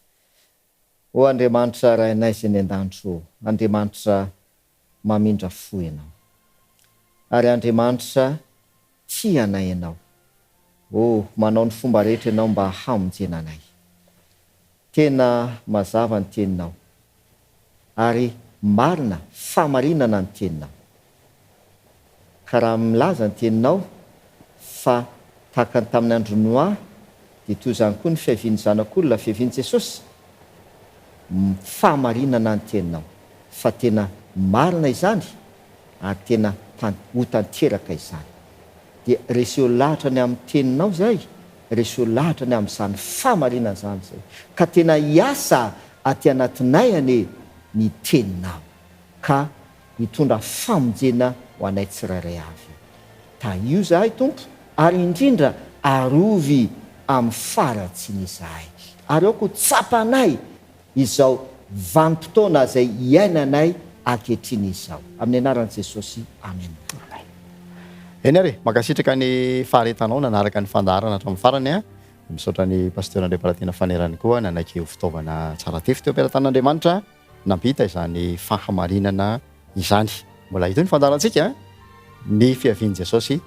O Andriamanitra ray anay izay ny an-danitro, Andriamanitra mamindra fo ianao. Ary Andriamanitra tia anay ianao. Manao ny fomba rehetra ianao mba hamonjena anay. Tena mazava ny teninao. Ary marina, famarinana ny teninao. Ka raha milaza ny teninao fa tahaka ny tamin'ny andro noa dia toy izany koa ny fiaviany zanak'olona fiaviany Jesosy. Fahamarinana ny teninao fa tena marina izany ary tena ho tanteraka izany. Dia reseo lahatra ny amin'ny teninao zay, reseo lahatra ny amin'izany fahamarinana izany zay, ka tena hiasa aty anatinay ane ny teninao, ka hitondra famonjena ho anay tsirairay avy. Tahio zahay Tompo, ary indrindra arovy amin'ny faratsiana izahay, ary aoko tsapanay izao vanim-potoana izay iainanay ankehitriny izao, amin'ny anaran'i Jesosy, amen. Eny ary makasitraka ny faharetanao nanaraka ny fandaharana hatramin'ny farany a. Misaotra ny pasteur André Baratina Fanerany koa nanaiky fitaovana tsara tefy teo am-pelatan'Andriamanitra nampita izany fahamarinana izany. Mbola hita ny fandaharantsika ny fiavian'i Jesosy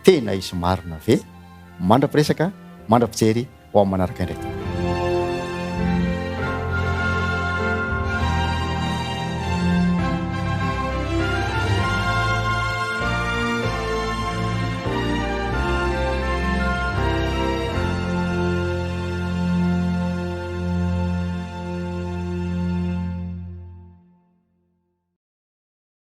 tena izy marina ve? Mandra-piresaka, mandra-pijery ho amin'ny manaraka indray.